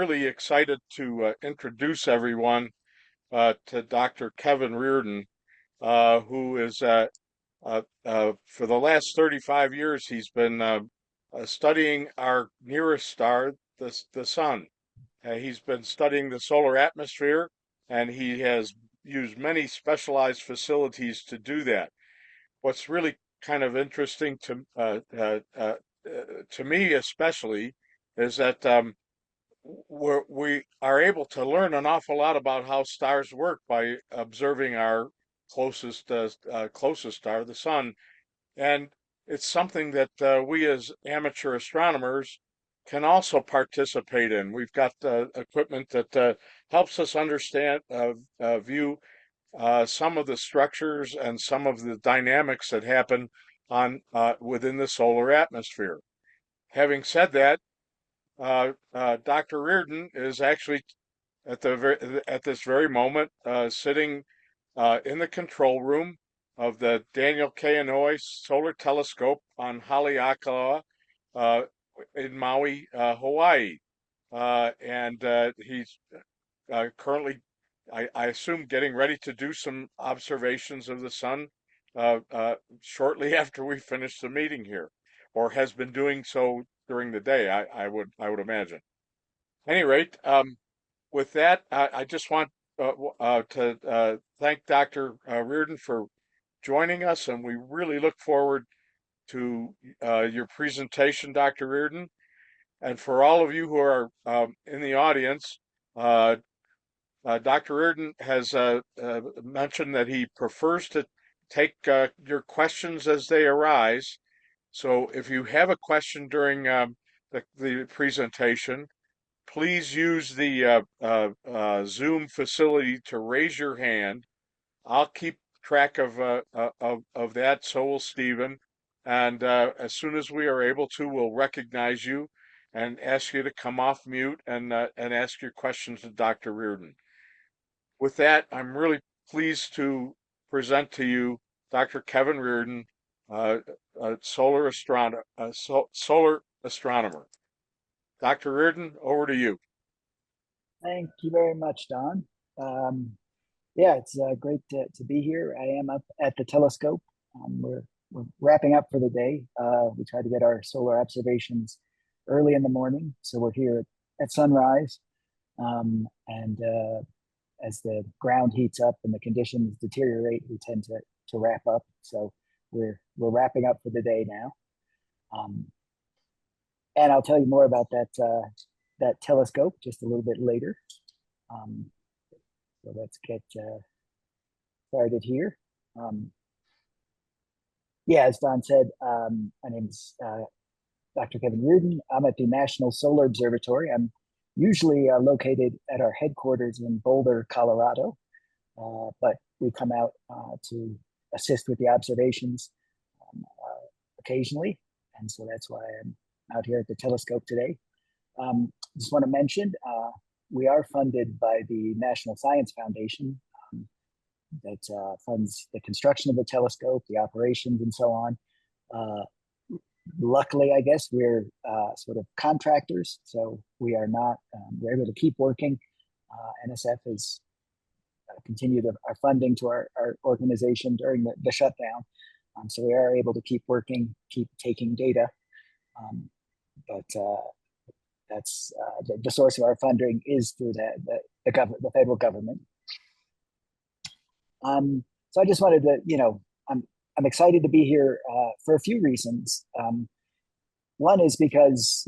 really excited to introduce everyone to Dr. Kevin Reardon, who is, for the last 35 years, he's been studying our nearest star, the sun. He's been studying the solar atmosphere, and he has used many specialized facilities to do that. What's really kind of interesting to me, especially, is that we are able to learn an awful lot about how stars work by observing our closest star, the sun, and it's something that we as amateur astronomers can also participate in. We've got equipment that helps us understand, view some of the structures and some of the dynamics that happen on within the solar atmosphere. Having said that, Dr. Reardon is actually at this very moment sitting in the control room of the Daniel K. Inouye Solar Telescope on Haleakalā in Maui, Hawaii. And he's currently, I assume, getting ready to do some observations of the sun shortly after we finish the meeting here, or has been doing so during the day, I would imagine. At any rate, with that, I just want to thank Dr. Reardon for joining us, and we really look forward to your presentation, Dr. Reardon. And for all of you who are in the audience, Dr. Reardon has mentioned that he prefers to take your questions as they arise. So if you have a question during the presentation, please use the Zoom facility to raise your hand. I'll keep track of that, so will Stephen. And as soon as we are able to, we'll recognize you and ask you to come off mute and ask your questions to Dr. Reardon. With that, I'm really pleased to present to you Dr. Kevin Reardon, a solar astronomer. Dr. Reardon, over to you. Thank you very much, Don. Yeah, it's great to be here. I am up at the telescope. We're wrapping up for the day. We try to get our solar observations early in the morning, so we're here at sunrise. And as the ground heats up and the conditions deteriorate, we tend to wrap up. So we're wrapping up for the day now. And I'll tell you more about that telescope just a little bit later. So let's get started here. Yeah, as Don said, my name is Dr. Kevin Reardon. I'm at the National Solar Observatory. I'm usually located at our headquarters in Boulder, Colorado, but we come out to assist with the observations occasionally, and so that's why I'm out here at the telescope today. Just want to mention, we are funded by the National Science Foundation that funds the construction of the telescope, the operations, and so on. Luckily, I guess, we're sort of contractors, so we are not, we're able to keep working. NSF has continued our funding to our organization during the shutdown. So we are able to keep working, keep taking data. But that's the source of our funding is through the federal government. So I just wanted to, I'm excited to be here for a few reasons. One is because,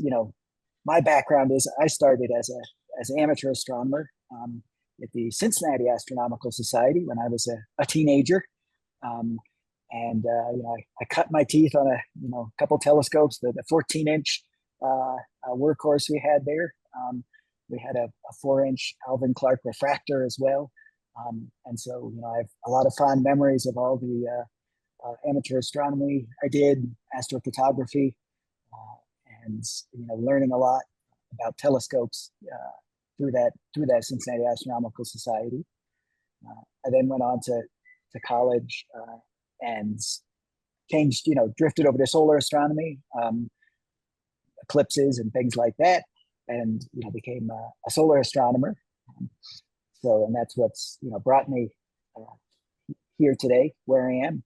my background is I started as an amateur astronomer at the Cincinnati Astronomical Society when I was a teenager. I cut my teeth on a couple telescopes, the 14-inch workhorse we had there. We had a 4-inch Alvin Clark refractor as well. And so, I have a lot of fond memories of all the amateur astronomy I did, astrophotography, and learning a lot about telescopes through that Cincinnati Astronomical Society. I then went on to college and changed, drifted over to solar astronomy, eclipses and things like that. and became a solar astronomer. And that's what's brought me here today, where I am.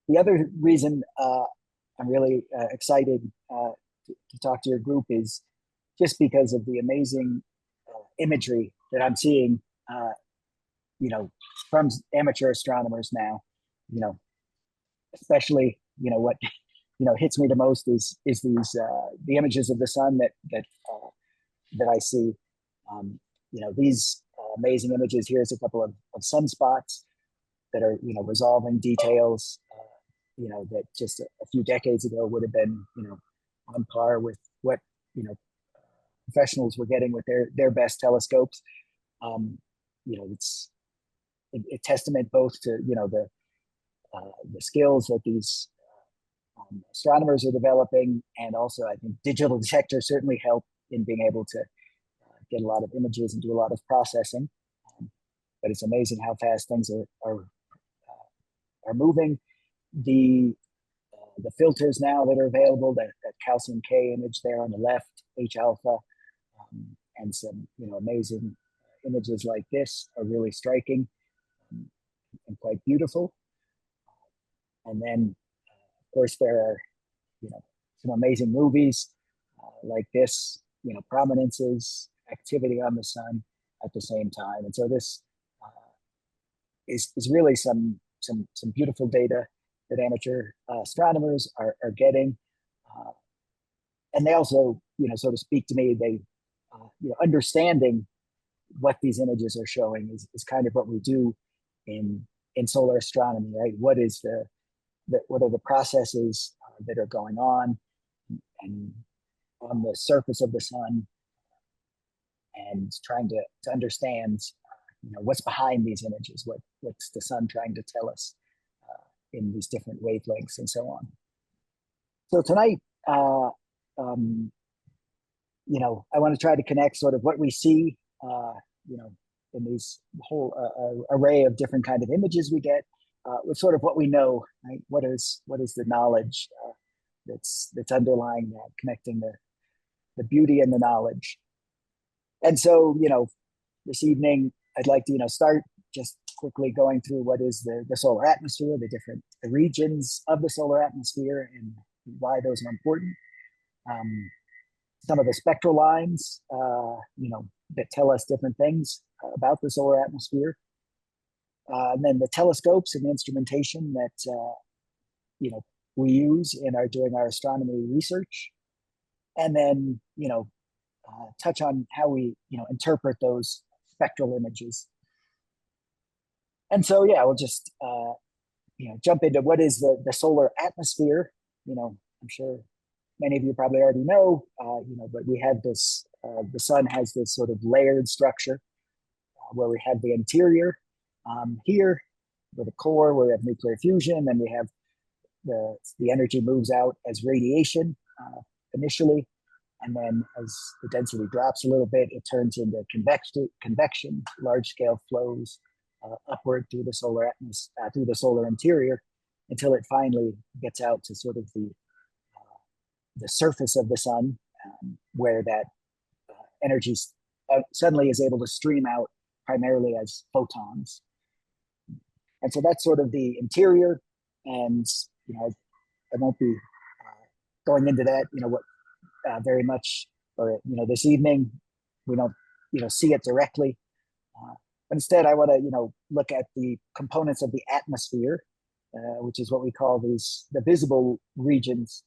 The other reason I'm really excited to talk to your group is just because of the amazing imagery that I'm seeing, from amateur astronomers now. Especially what hits me the most is these the images of the sun that I see. These amazing images. Here's a couple of sunspots that are resolving details that just a few decades ago would have been on par with what professionals were getting with their best telescopes. It's a testament both to the skills that these astronomers are developing, and also I think digital detectors certainly help in being able to get a lot of images and do a lot of processing. But it's amazing how fast things are moving. The filters now that are available, that calcium K image there on the left, H alpha, and some amazing images like this are really striking and quite beautiful. And then, of course, there are some amazing movies like this, prominences, activity on the sun at the same time. And so this is really some beautiful data that amateur astronomers are getting, and they also sort of speak to me. They understanding what these images are showing is kind of what we do in solar astronomy, right? What is what are the processes that are going on and on the surface of the sun, and trying to understand what's behind these images, what's the sun trying to tell us in these different wavelengths and so on. So tonight, I want to try to connect sort of what we see, in these whole array of different kind of images we get, with sort of what we know, right? What is the knowledge that's underlying that, connecting the beauty and the knowledge. And so, this evening, I'd like to, start just quickly going through what is the solar atmosphere, the regions of the solar atmosphere, and why those are important. Some of the spectral lines, that tell us different things about the solar atmosphere. And then the telescopes and the instrumentation that, we use in doing our astronomy research. And then, touch on how we, interpret those spectral images. And so, yeah, we'll just, jump into what is the solar atmosphere. I'm sure many of you probably already know, but we have this, the sun has this sort of layered structure where we have the interior here with the core, where we have nuclear fusion, and we have the energy moves out as radiation initially. And then as the density drops a little bit, it turns into convection, large-scale flows upward through the solar atmosphere, through the solar interior, until it finally gets out to sort of the surface of the sun, where that energy suddenly is able to stream out primarily as photons. And so that's sort of the interior. And I won't be going into that, what very much, or this evening, we don't see it directly. But instead, I want to look at the components of the atmosphere, which is what we call the visible regions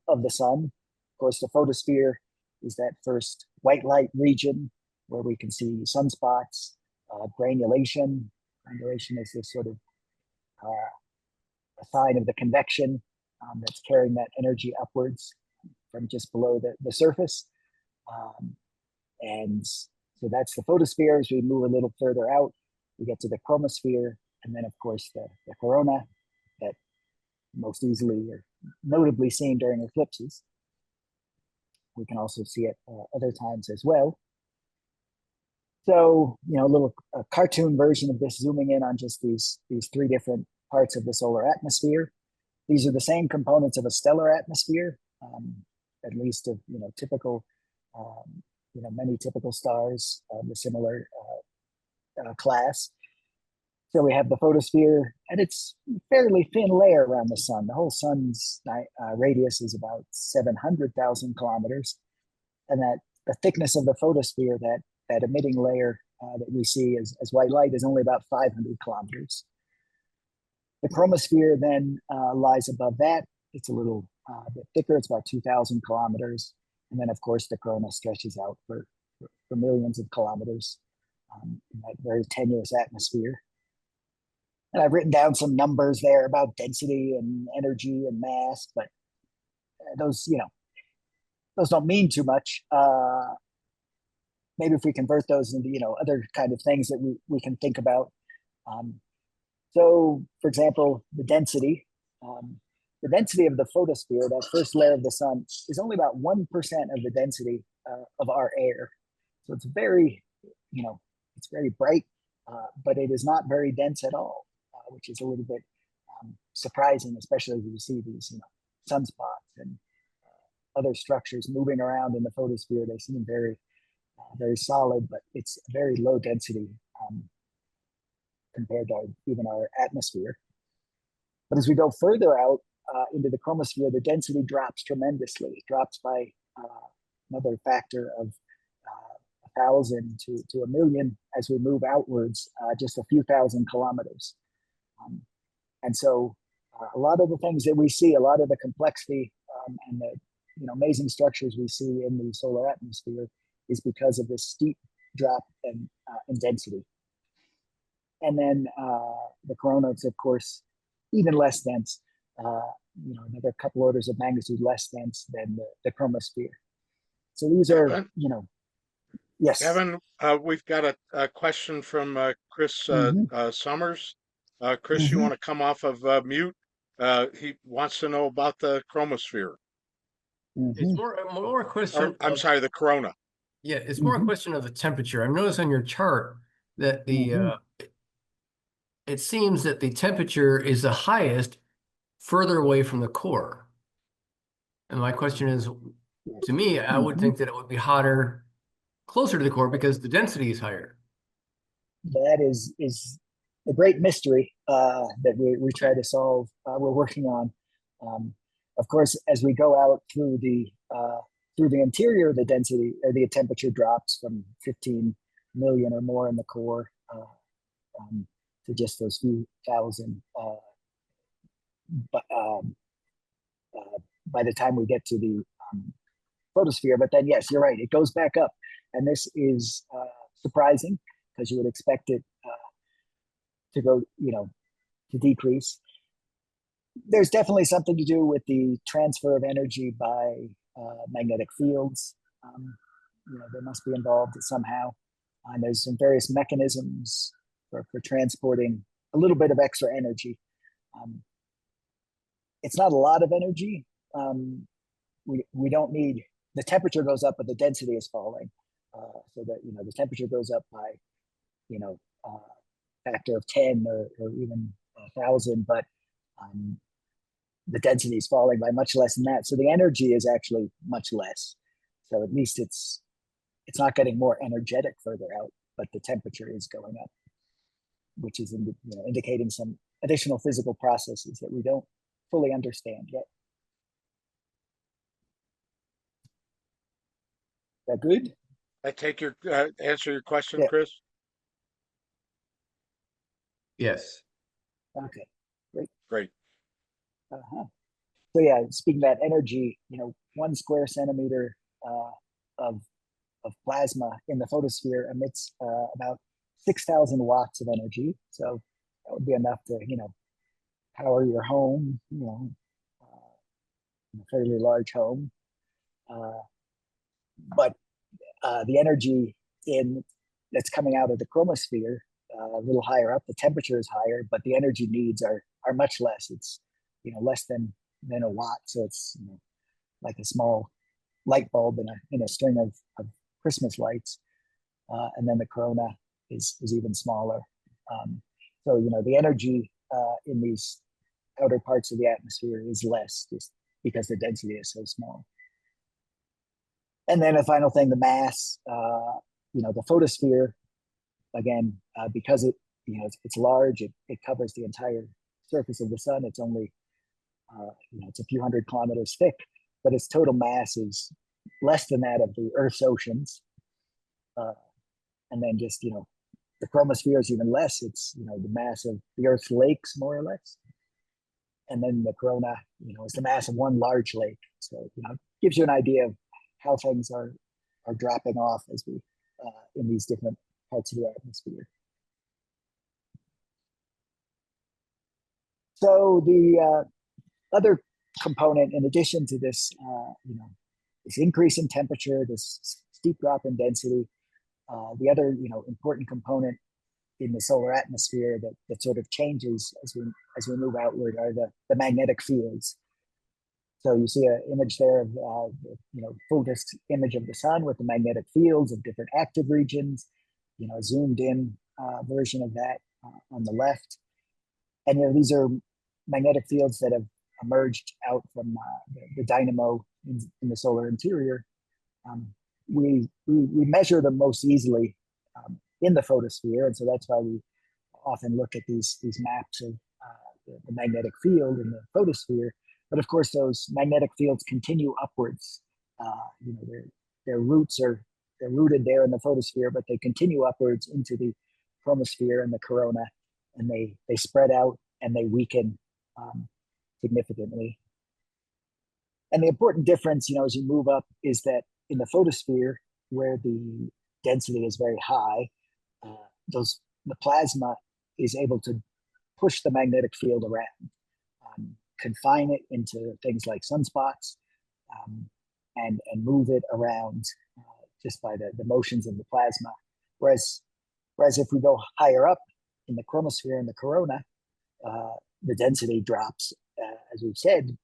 of the sun. Of course, the photosphere is that first white light region where we can see sunspots, granulation. Granulation is this sort of a sign of the convection that's carrying that energy upwards from just below the surface. And so that's the photosphere. As we move a little further out, we get to the chromosphere, and then, of course, the corona that most easily or notably seen during eclipses. We can also see it other times as well. So, a cartoon version of this, zooming in on just these three different parts of the solar atmosphere. These are the same components of a stellar atmosphere. at least of typical, many typical stars of the similar class. So we have the photosphere, and it's a fairly thin layer around the sun. The whole sun's radius is about 700,000 kilometers, and that the thickness of the photosphere, that emitting layer that we see as white light, is only about 500 kilometers. The chromosphere then lies above that. It's a little bit thicker. It's about 2,000 kilometers, and then of course the corona stretches out for millions of kilometers in that very tenuous atmosphere. And I've written down some numbers there about density and energy and mass, but those don't mean too much. Maybe if we convert those into other kind of things that we can think about. So, for example, the density of the photosphere, that first layer of the sun, is only about 1% of the density of our air. So it's very, it's very bright, but it is not very dense at all, which is a little bit surprising, especially as you see these, sunspots and other structures moving around in the photosphere. They seem very, very solid, but it's very low density compared to even our atmosphere. But as we go further out into the chromosphere, the density drops tremendously. It drops by another factor of 1,000 to 1,000,000 as we move outwards, just a few thousand kilometers. And so a lot of the things that we see, a lot of the complexity and the amazing structures we see in the solar atmosphere is because of this steep drop in density. And then the corona is, of course, even less dense, another couple orders of magnitude less dense than the chromosphere. So these are, yes. Kevin, we've got a question from Chris Summers. Chris, you want to come off of mute? He wants to know about the chromosphere. It's more a question. I'm sorry, the corona. Yeah, it's more a question of the temperature. I've noticed on your chart that it seems that the temperature is the highest further away from the core. And my question is, to me, I would think that it would be hotter closer to the core because the density is higher. That is a great mystery that we try to solve. We're working on. Of course, as we go out through the interior, the density or the temperature drops from 15 million or more in the core to just those few thousand. But by the time we get to the photosphere, but then yes, you're right, it goes back up, and this is surprising because you would expect it to go, to decrease. There's definitely something to do with the transfer of energy by magnetic fields. They must be involved somehow. And there's some various mechanisms for transporting a little bit of extra energy. It's not a lot of energy. We don't need, the temperature goes up, but the density is falling. So that, the temperature goes up by, factor of 10 or even 1,000, but the density is falling by much less than that. So the energy is actually much less. So at least it's not getting more energetic further out, but the temperature is going up, which is indicating some additional physical processes that we don't fully understand yet. Is that good? I take your answer your question, Yeah. Chris. Yes. Okay, great. Great. So yeah, speaking about energy, 1 square centimeter of plasma in the photosphere emits about 6,000 watts of energy. So that would be enough to, power your home, a fairly large home. But the energy that's coming out of the chromosphere, a little higher up, the temperature is higher, but the energy needs are much less. It's less than a watt, so it's like a small light bulb in a string of Christmas lights, and then the corona is even smaller. So the energy in these outer parts of the atmosphere is less, just because the density is so small. And then a final thing, the mass, the photosphere, again, because it's large, it covers the entire surface of the sun. It's only, it's a few hundred kilometers thick, but its total mass is less than that of the Earth's oceans. And then just, the chromosphere is even less. It's, the mass of the Earth's lakes, more or less. And then the corona, is the mass of one large lake. So, gives you an idea of how things are dropping off as we in these different parts of the atmosphere. So the other component, in addition to this, this increase in temperature, this steep drop in density, the other, important component in the solar atmosphere that sort of changes as we move outward are the magnetic fields. So you see an image there of full disk image of the sun with the magnetic fields of different active regions. A zoomed in version of that on the left. And these are magnetic fields that have emerged out from the dynamo in the solar interior. We measure them most easily in the photosphere, and so that's why we often look at these maps of the magnetic field in the photosphere. But of course, those magnetic fields continue upwards. Their roots they're rooted there in the photosphere, but they continue upwards into the chromosphere and the corona, and they spread out and they weaken significantly. And the important difference, as you move up, is that in the photosphere, where the density is very high, the plasma is able to push the magnetic field around, confine it into things like sunspots, and move it around just by the motions of the plasma. Whereas if we go higher up in the chromosphere and the corona, the density drops, as we've said,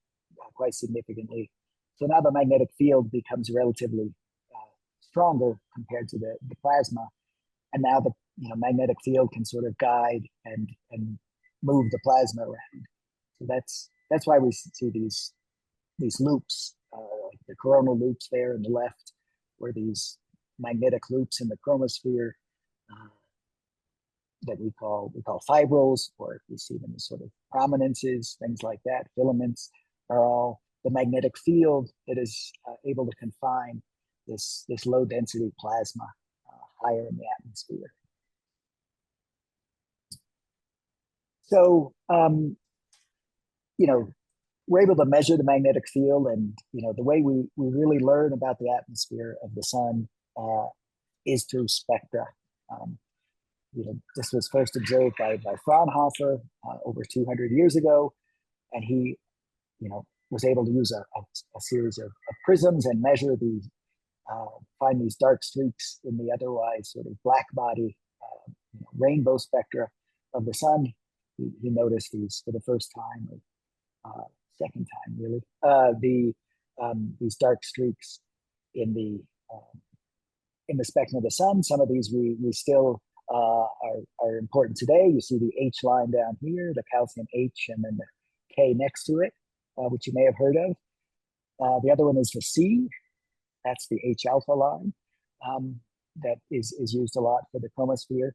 quite significantly. So now the magnetic field becomes relatively stronger compared to the plasma, and now the magnetic field can sort of guide and move the plasma around. So that's why we see these loops, like the coronal loops there on the left, or these magnetic loops in the chromosphere that we call fibrils, or we see them as sort of prominences, things like that. Filaments are all the magnetic field that is able to confine this low density plasma higher in the atmosphere. So, we're able to measure the magnetic field, and the way we really learn about the atmosphere of the sun is through spectra. This was first observed by Fraunhofer over 200 years ago, and he, was able to use a series of prisms and measure find these dark streaks in the otherwise sort of black body rainbow spectra of the sun. He noticed these for the first time, or second time really, these dark streaks in the spectrum of the sun. Some of these we still are important today. You see the H line down here, the calcium H, and then the K next to it, which you may have heard of. The other one is the C. That's the H alpha line that is used a lot for the chromosphere.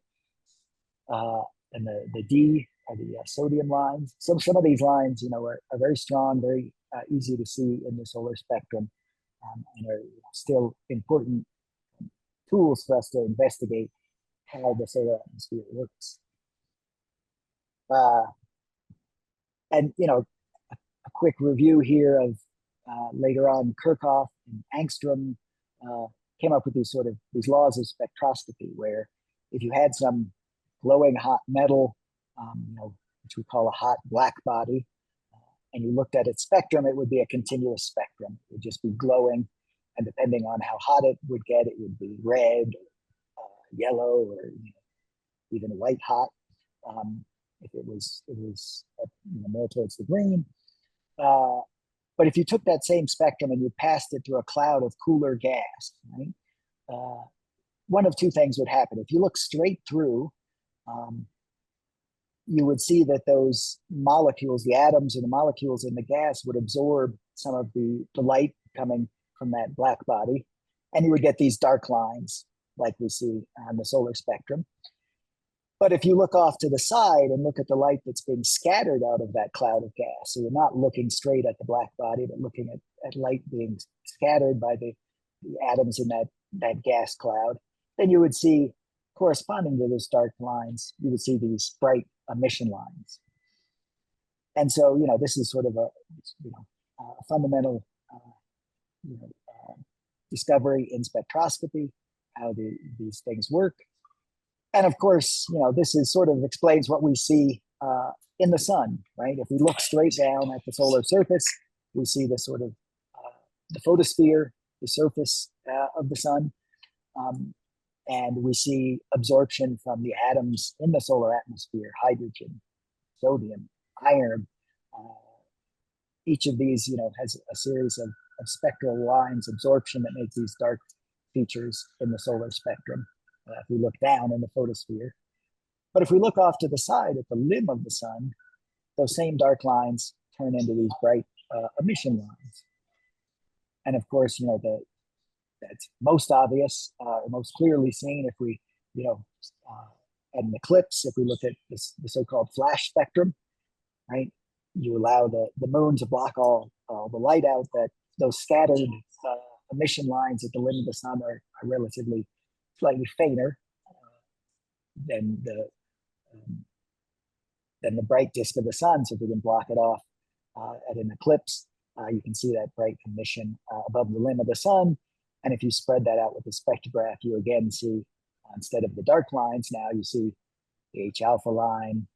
And the D are the sodium lines. So some of these lines, are very strong, very easy to see in the solar spectrum, and are still important tools for us to investigate how the solar atmosphere works. And a quick review here of later on, Kirchhoff and Angstrom came up with these laws of spectroscopy, where if you had some glowing hot metal, which we call a hot black body, and you looked at its spectrum, it would be a continuous spectrum. It would just be glowing, and depending on how hot it would get, it would be red, yellow, or even white hot. If it was more towards the green. But if you took that same spectrum and you passed it through a cloud of cooler gas, right, one of two things would happen. If you look straight through, you would see that those molecules, the atoms and the molecules in the gas, would absorb some of the light coming from that black body, and you would get these dark lines like we see on the solar spectrum. But if you look off to the side and look at the light that's being scattered out of that cloud of gas, so you're not looking straight at the black body, but looking at light being scattered by the atoms in that gas cloud, then you would see, corresponding to those dark lines, you would see these bright emission lines. And so, this is sort of a fundamental discovery in spectroscopy, how these things work. And of course, this is sort of explains what we see in the sun, right? If we look straight down at the solar surface, we see the sort of the photosphere, the surface of the sun, and we see absorption from the atoms in the solar atmosphere: hydrogen, sodium, iron. Each of these, has a series of spectral lines, absorption, that make these dark features in the solar spectrum. If we look down in the photosphere. But if we look off to the side at the limb of the sun, those same dark lines turn into these bright emission lines. And of course, that's most obvious, or most clearly seen if we, at an eclipse, if we look at the so-called flash spectrum, right? You allow the moon to block all the light out, that those scattered emission lines at the limb of the sun are relatively slightly fainter than the bright disk of the sun. So if we can block it off at an eclipse, you can see that bright emission above the limb of the sun. And if you spread that out with the spectrograph, you again see, instead of the dark lines, now you see the H alpha line,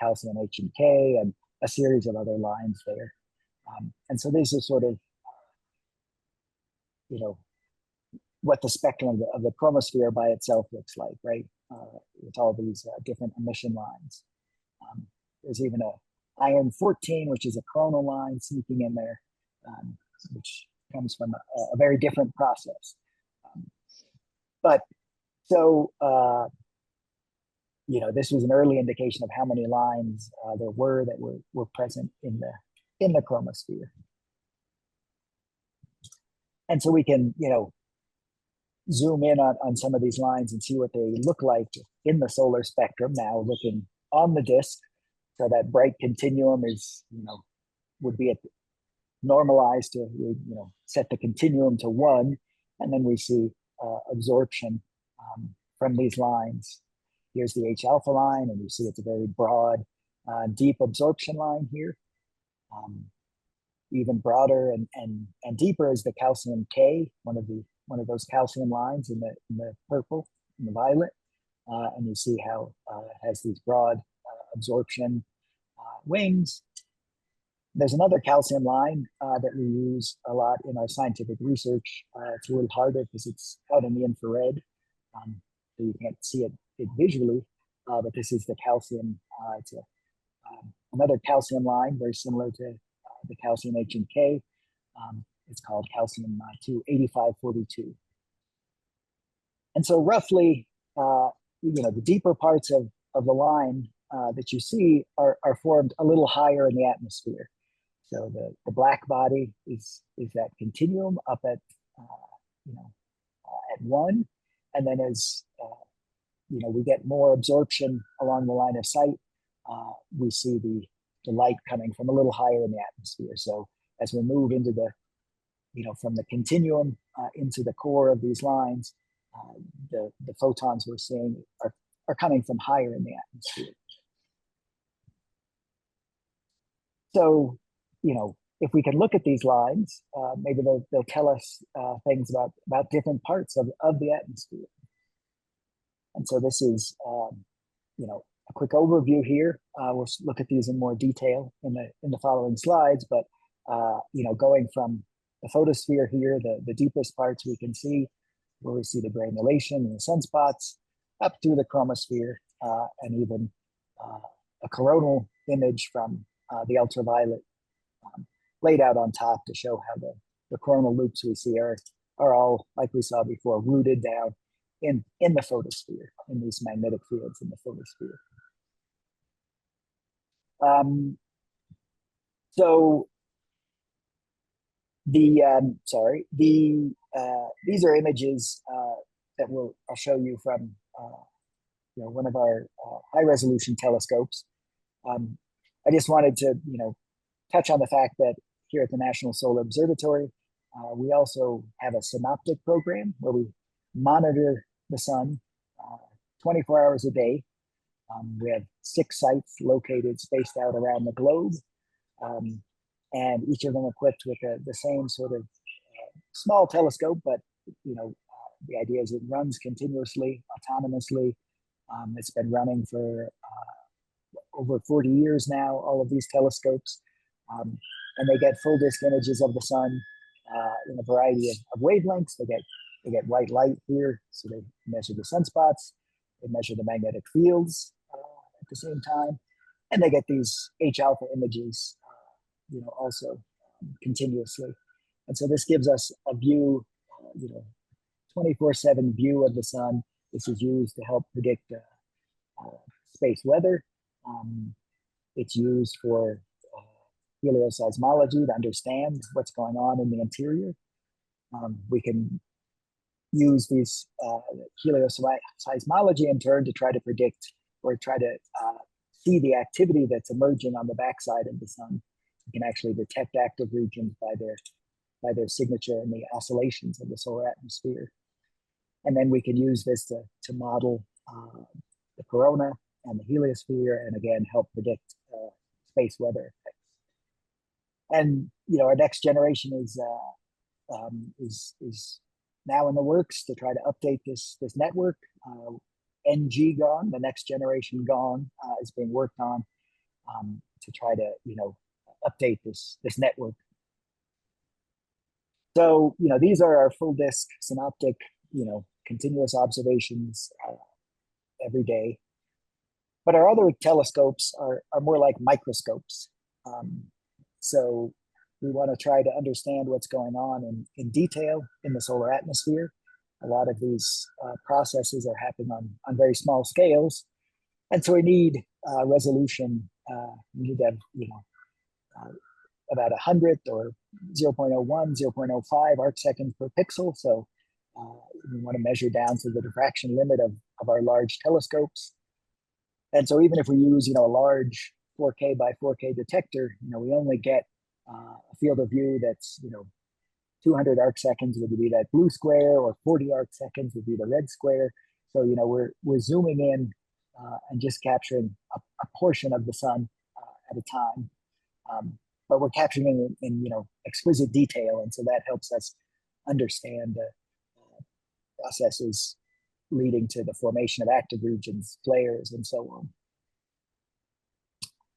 calcium H and K, and a series of other lines there. And so these are sort of, what the spectrum of the chromosphere by itself looks like, right? With all these different emission lines. There's even a iron 14, which is a coronal line sneaking in there, which comes from a very different process. But so, this was an early indication of how many lines there were that were present in the chromosphere. And so we can, zoom in on some of these lines and see what they look like in the solar spectrum. Now looking on the disk, so that bright continuum is, would be normalized to, set the continuum to 1, and then we see absorption from these lines. Here's the H alpha line, and you see it's a very broad, deep absorption line here. Even broader and deeper is the calcium K, one of those calcium lines in the purple, in the violet, and you see how it has these broad absorption wings. There's another calcium line that we use a lot in our scientific research. It's a little harder because it's out in the infrared, so you can't see it visually, but this is the calcium. It's another calcium line, very similar to the calcium H and K. It's called calcium 28542. And so roughly, the deeper parts of the line that you see are formed a little higher in the atmosphere. So the black body is that continuum up at at 1, and then as we get more absorption along the line of sight, we see the light coming from a little higher in the atmosphere. So as we move into from the continuum into the core of these lines, the photons we're seeing are coming from higher in the atmosphere. So, if we can look at these lines, maybe they'll tell us things about different parts of the atmosphere. And so this is, a quick overview here. We'll look at these in more detail in the following slides, but, going from the photosphere here, the deepest parts we can see, where we see the granulation and the sunspots, up through the chromosphere, and even a coronal image from the ultraviolet laid out on top to show how the coronal loops we see are all, like we saw before, rooted down in the photosphere, in these magnetic fields in the photosphere. So the these are images that I'll show you from one of our high resolution telescopes. I just wanted to touch on the fact that here at the National Solar Observatory, we also have a synoptic program where we monitor the sun 24 hours a day. We have 6 sites located, spaced out around the globe, and each of them equipped with the same sort of small telescope, but the idea is it runs continuously, autonomously. It's been running for over 40 years now, all of these telescopes, and they get full disk images of the sun in a variety of wavelengths. They get white light here, so they measure the sunspots, they measure the magnetic fields at the same time, and they get these H alpha images, also continuously. And so this gives us a view, 24/7 view of the sun. This is used to help predict space weather. It's used for helioseismology to understand what's going on in the interior. We can use these helioseismology in turn to try to predict or try to see the activity that's emerging on the backside of the sun. We can actually detect active regions by their signature and the oscillations of the solar atmosphere. And then we can use this to model the corona and the heliosphere, and again, help predict space weather effects. And our next generation is now in the works to try to update this network. NG GONE, the next generation GONE, is being worked on to try to update this network. So these are our full disk synoptic continuous observations every day. But our other telescopes are more like microscopes. So we want to try to understand what's going on in detail in the solar atmosphere. A lot of these processes are happening on very small scales. And so we need resolution. We need to have about 100 or 0.01, 0.05 arc seconds per pixel. So we want to measure down to the diffraction limit of our large telescopes. And so even if we use a large 4K by 4K detector, we only get a field of view that's 200 arc seconds would be that blue square, or 40 arc seconds would be the red square. So we're zooming in and just capturing a portion of the sun at a time. But we're capturing it in exquisite detail, and so that helps us understand the processes leading to the formation of active regions, flares, and so on.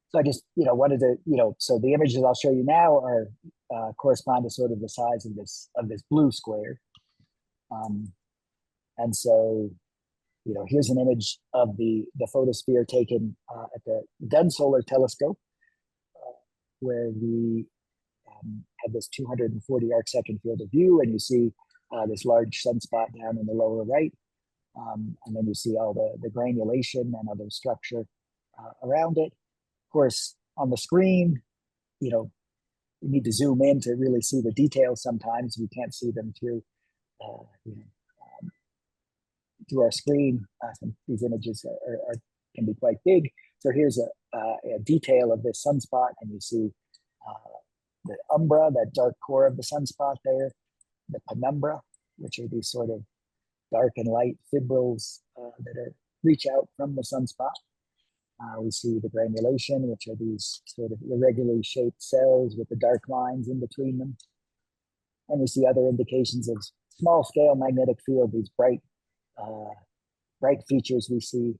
So I just wanted to so the images I'll show you now are correspond to sort of the size of this blue square, and so here's an image of the photosphere taken at the Inouye Solar Telescope, where we have this 240 arc second field of view, and you see this large sunspot down in the lower right, and then you see all the granulation and other structure around it. Of course, on the screen, you need to zoom in to really see the details. Sometimes we can't see them through through our screen. These images can be quite big. So here's a detail of this sunspot, and you see the umbra, that dark core of the sunspot there, the penumbra, which are these sort of dark and light fibrils that reach out from the sunspot. We see the granulation, which are these sort of irregularly shaped cells with the dark lines in between them. And we see other indications of small scale magnetic field, these bright features we see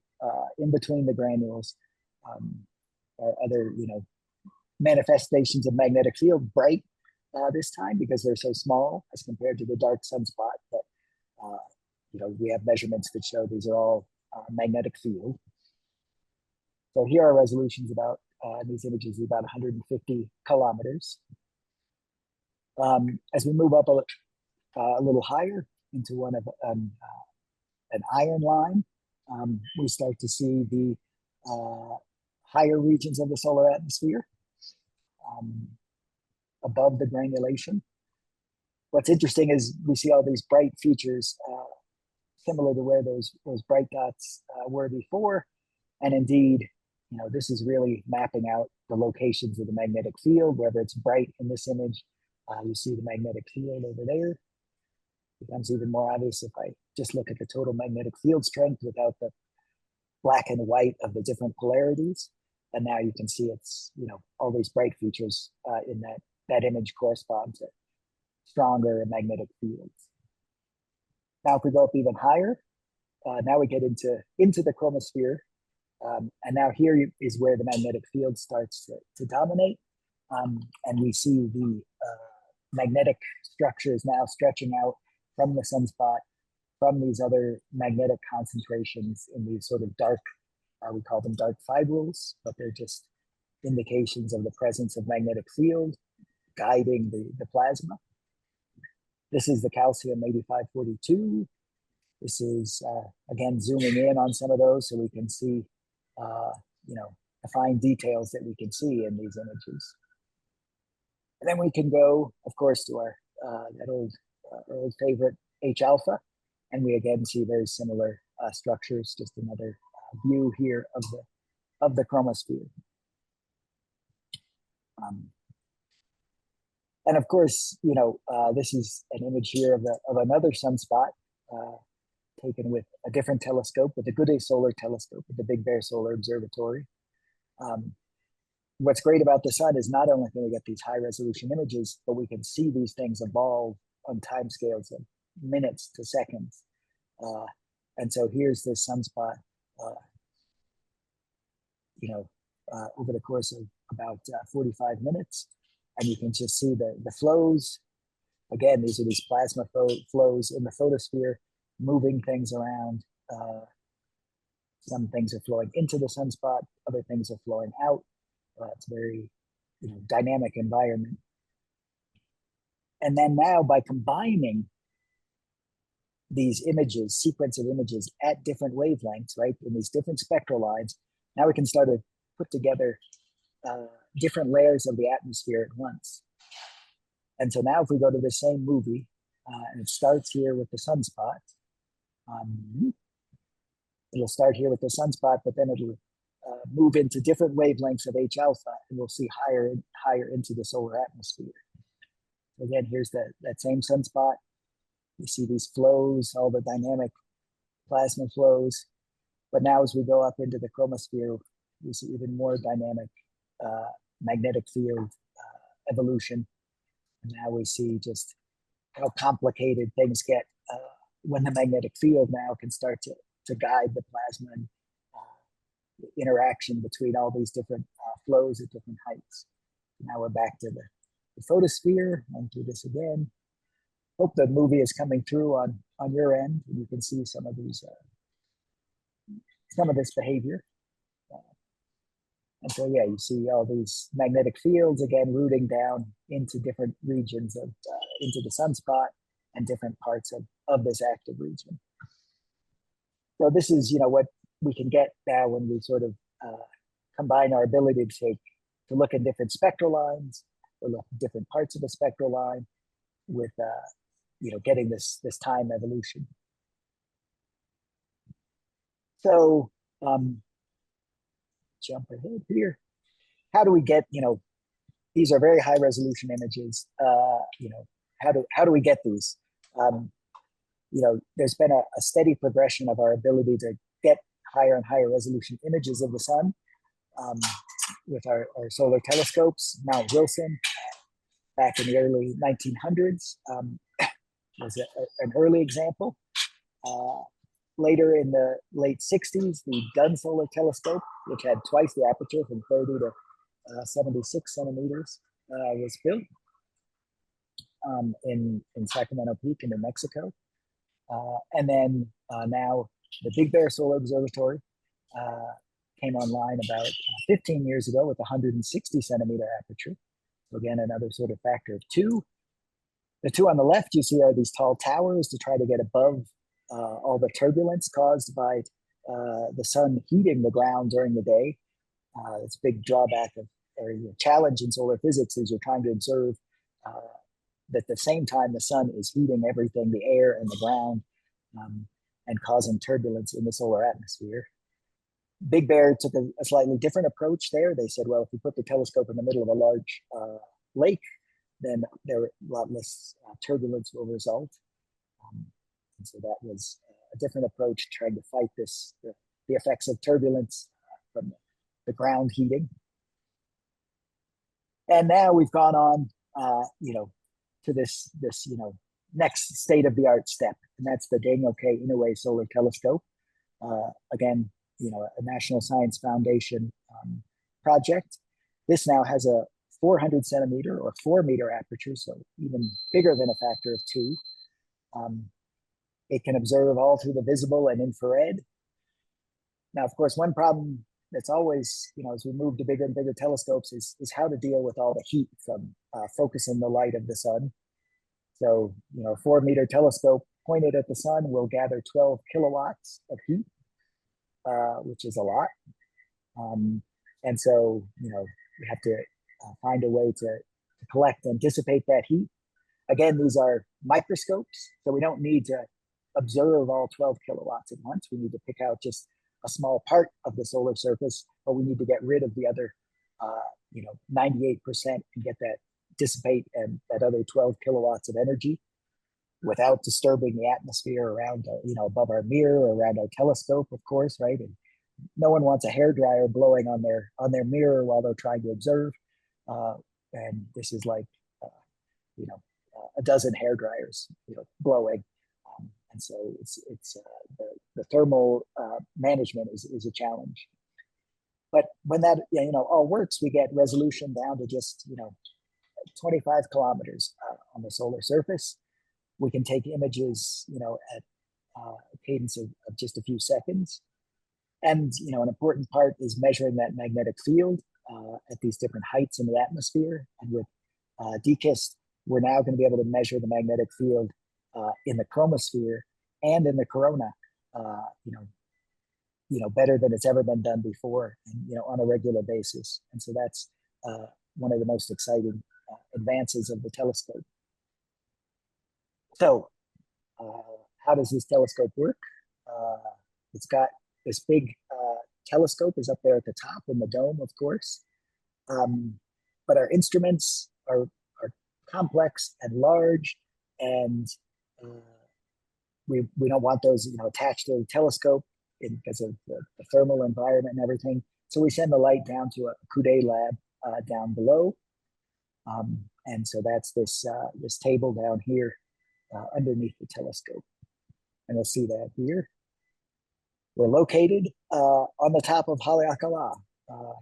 in between the granules, are other manifestations of magnetic field, bright this time because they're so small as compared to the dark sunspot. But we have measurements that show these are all magnetic field. So here are resolutions about these images about 150 kilometers. As we move up a little higher into one of an iron line, we start to see the higher regions of the solar atmosphere above the granulation. what's interesting is we see all these bright features similar to where those bright dots were before. And indeed, this is really mapping out the locations of the magnetic field, whether it's bright in this image. You see the magnetic field over there. It becomes even more obvious if I just look at the total magnetic field strength without the black and white of the different polarities. And now you can see it's, all these bright features in that image correspond to stronger magnetic fields. Now, if we go up even higher, now we get into the chromosphere. And now here is where the magnetic field starts to dominate. And we see the magnetic structures now stretching out from the sunspot, from these other magnetic concentrations in these sort of dark, we call them dark fibrils, but they're just indications of the presence of magnetic field guiding the plasma. This is the calcium 8542. This is, again, zooming in on some of those so we can see, the fine details that we can see in these images. And then we can go, of course, to our that old favorite H alpha, and we again see very similar structures. Just another view here of the chromosphere. And of course, this is an image here of another sunspot taken with a different telescope, with the Inouye Solar Telescope at the Big Bear Solar Observatory. What's great about the sun is not only can we get these high resolution images, but we can see these things evolve on timescales of minutes to seconds. And so here's this sunspot, over the course of about 45 minutes. And you can just see the flows. Again, these are these plasma flows in the photosphere, moving things around. Some things are flowing into the sunspot, other things are flowing out. It's a very dynamic environment. And then now by combining these images, sequence of images at different wavelengths, right, in these different spectral lines, now we can start to put together different layers of the atmosphere at once. And so now if we go to the same movie, and it starts here with the sunspot, it'll start here with the sunspot, but then it'll move into different wavelengths of H alpha, and we'll see higher into the solar atmosphere. Again, here's that same sunspot. You see these flows, all the dynamic plasma flows. But now as we go up into the chromosphere, we see even more dynamic magnetic field evolution. And now we see just how complicated things get when the magnetic field now can start to guide the plasma and interaction between all these different flows at different heights. Now we're back to the photosphere. I'll do this again. Hope the movie is coming through on your end, and you can see some of these, some of this behavior. And so, yeah, you see all these magnetic fields again rooting down into different regions of into the sunspot and different parts of this active region. So this is, what we can get now when we sort of combine our ability to look at different spectral lines, or look at different parts of the spectral line, with getting this time evolution. So jump ahead here. How do we get, these are very high resolution images. How do we get these? There's been a steady progression of our ability to get higher and higher resolution images of the sun with our solar telescopes. Mount Wilson, back in the early 1900s, was an early example. Later in the late 60s, the Dunn Solar Telescope, which had twice the aperture from 30 to 76 centimeters, was built in Sacramento Peak in New Mexico. And then now the Big Bear Solar Observatory came online about 15 years ago with 160 centimeter aperture. So again, another sort of factor of two. The two on the left you see are these tall towers to try to get above all the turbulence caused by the sun heating the ground during the day. It's a big drawback or challenge in solar physics is you're trying to observe at the same time the sun is heating everything, the air and the ground, and causing turbulence in the solar atmosphere. Big Bear took a slightly different approach there. They said, well, if you put the telescope in the middle of a large lake, then there a lot less turbulence will result. And so that was a different approach, trying to fight the effects of turbulence from the ground heating. And now we've gone on, to this next state-of-the-art step, and that's the Daniel K. Inouye Solar Telescope. Again, a National Science Foundation project. This now has a 400 centimeter or 4 meter aperture, so even bigger than a factor of 2. It can observe all through the visible and infrared. Now, of course, one problem that's always, as we move to bigger and bigger telescopes is how to deal with all the heat from focusing the light of the sun. So, a 4 meter telescope pointed at the sun will gather 12 kilowatts of heat, which is a lot. And so, we have to find a way to collect and dissipate that heat. Again, these are microscopes, so we don't need to observe all 12 kilowatts at once. We need to pick out just a small part of the solar surface, but we need to get rid of the other, 98% and get that dissipate and that other 12 kilowatts of energy without disturbing the atmosphere around, above our mirror, around our telescope, of course, right? And no one wants a hairdryer blowing on their mirror while they're trying to observe. And this is like, a dozen hairdryers, blowing. And so the thermal management is a challenge. But when that all works, we get resolution down to just 25 kilometers on the solar surface. We can take images at a cadence of just a few seconds. And an important part is measuring that magnetic field at these different heights in the atmosphere. And with DKIST, we're now going to be able to measure the magnetic field in the chromosphere and in the corona, better than it's ever been done before, and on a regular basis. And so that's one of the most exciting advances of the telescope. So, how does this telescope work? It's got this big telescope is up there at the top in the dome, of course. But our instruments are complex and large, and we don't want those attached to the telescope because of the thermal environment and everything. So we send the light down to a Coude lab down below, and so that's this table down here underneath the telescope, and you'll see that here. We're located on the top of Haleakalā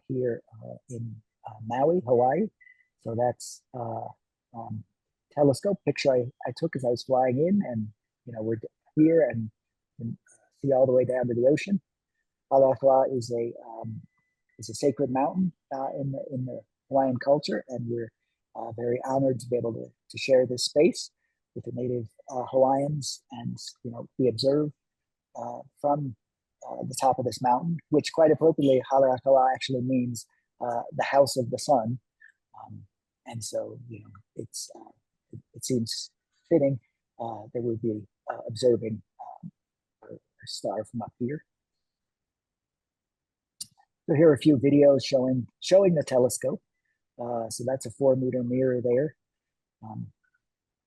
here in Maui, Hawaii. So that's telescope picture I took as I was flying in, and we're here and see all the way down to the ocean. Haleakalā is a sacred mountain in the Hawaiian culture, and we're very honored to be able to share this space with the native Hawaiians, and we observe from the top of this mountain, which quite appropriately Haleakalā actually means the house of the sun, and so it seems fitting that we'd be observing our star from up here. So here are a few videos showing the telescope. So that's a 4 meter mirror there.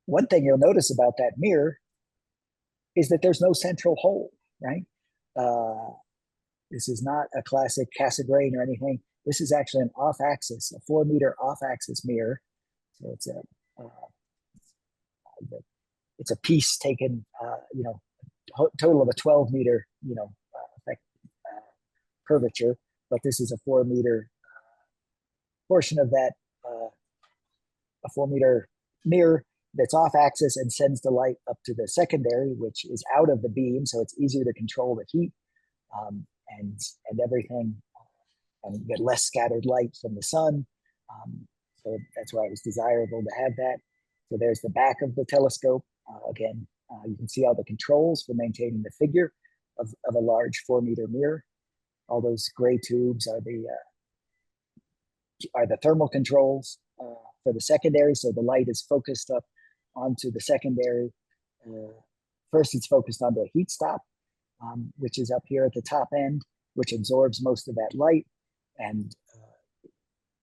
One thing you'll notice about that mirror is that there's no central hole, right? This is not a classic Cassegrain or anything. This is actually an off-axis, a 4 meter off-axis mirror. So it's a piece taken, total of a 12 meter, curvature, but this is a 4 meter portion of that, a 4 meter mirror that's off axis and sends the light up to the secondary, which is out of the beam, so it's easier to control the heat and everything, and you get less scattered light from the sun. So that's why it was desirable to have that. So there's the back of the telescope. Again, you can see all the controls for maintaining the figure of a large 4 meter mirror. All those gray tubes are the thermal controls for the secondary. So the light is focused up onto the secondary. First, it's focused on the heat stop, which is up here at the top end, which absorbs most of that light and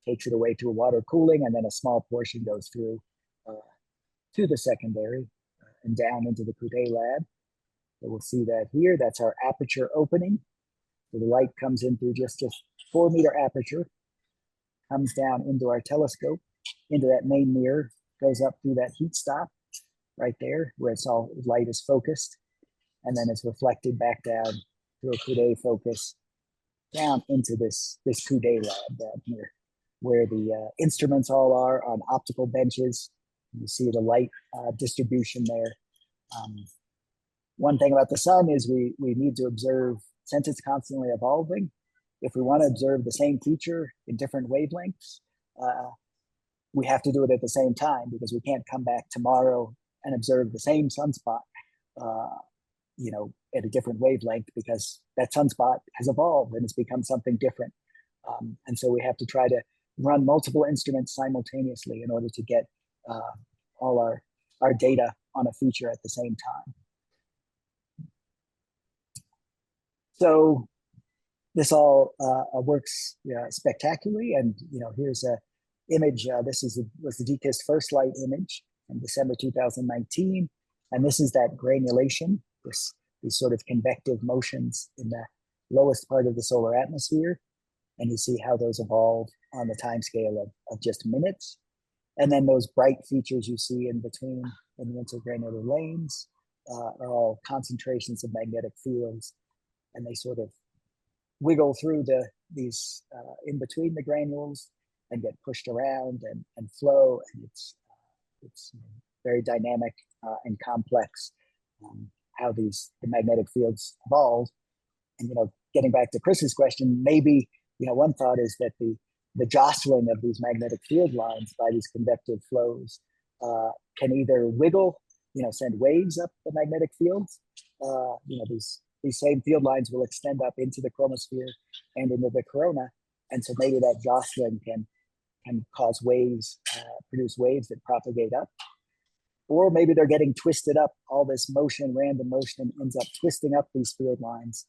takes it away through water cooling, and then a small portion goes through to the secondary and down into the Coudet lab. So we'll see that here. That's our aperture opening. So the light comes in through just a 4-meter aperture, comes down into our telescope, into that main mirror, goes up through that heat stop right there where it's all light is focused, and then it's reflected back down through a Coudet focus down into this Coudet lab down here, where the instruments all are on optical benches. You see the light distribution there. One thing about the sun is we need to observe, since it's constantly evolving, if we want to observe the same feature in different wavelengths, we have to do it at the same time, because we can't come back tomorrow and observe the same sunspot, at a different wavelength, because that sunspot has evolved and it's become something different. And so we have to try to run multiple instruments simultaneously in order to get all our data on a feature at the same time. So this all works spectacularly, and here's a image. This was the DKIST first light image in December 2019, and this is that granulation, these sort of convective motions in the lowest part of the solar atmosphere, and you see how those evolve on the time scale of just minutes. And then those bright features you see in between in the intergranular lanes are all concentrations of magnetic fields, and they sort of wiggle through these in between the granules and get pushed around and flow, and it's very dynamic and complex how the magnetic fields evolve. And getting back to Chris's question, maybe one thought is that the jostling of these magnetic field lines by these convective flows can either wiggle, send waves up the magnetic fields. These same field lines will extend up into the chromosphere and into the corona, and so maybe that jostling can cause waves, produce waves that propagate up. Or maybe they're getting twisted up. All this motion, random motion, ends up twisting up these field lines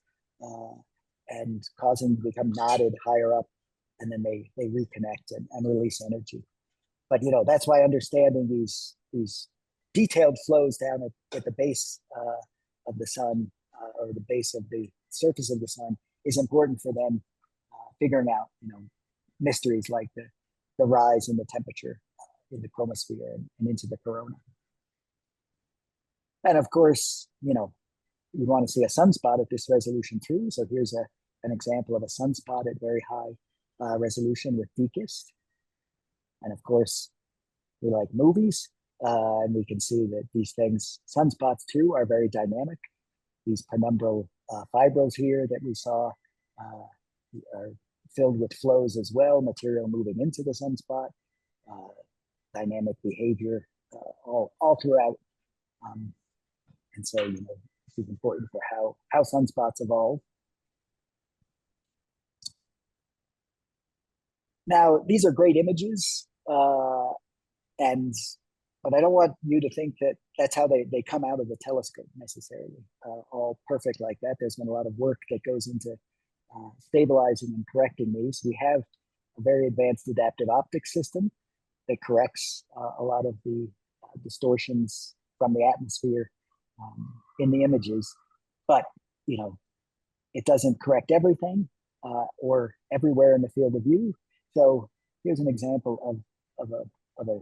and causing them to become knotted higher up, and then they reconnect and release energy. But that's why understanding these detailed flows down at the base of the sun or the base of the surface of the sun is important for them figuring out mysteries like the rise in the temperature in the chromosphere and into the corona. And of course, you want to see a sunspot at this resolution too. So here's an example of a sunspot at very high resolution with DKIST. And of course, we like movies, and we can see that these things, sunspots too, are very dynamic. These penumbral fibrils here that we saw are filled with flows as well, material moving into the sunspot, dynamic behavior all throughout. And so, this is important for how sunspots evolve. Now, these are great images, but I don't want you to think that that's how they come out of the telescope necessarily, all perfect like that. There's been a lot of work that goes into stabilizing and correcting these. We have a very advanced adaptive optics system that corrects a lot of the distortions from the atmosphere in the images, but it doesn't correct everything or everywhere in the field of view. So here's an example of a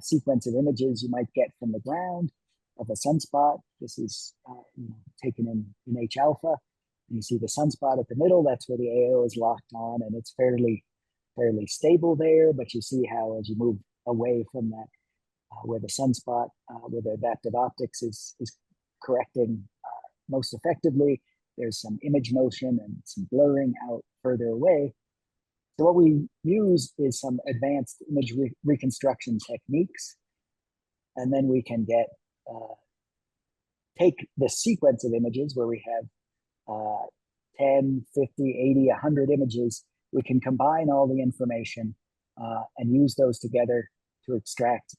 sequence of images you might get from the ground of a sunspot. This is taken in H alpha. You see the sunspot at the middle. That's where the AO is locked on, and it's fairly stable there. But you see how as you move away from that, where the sunspot, where the adaptive optics is correcting most effectively, there's some image motion and some blurring out further away. So what we use is some advanced image reconstruction techniques, and then we can take the sequence of images where we have 10, 50, 80, 100 images. We can combine all the information and use those together to extract,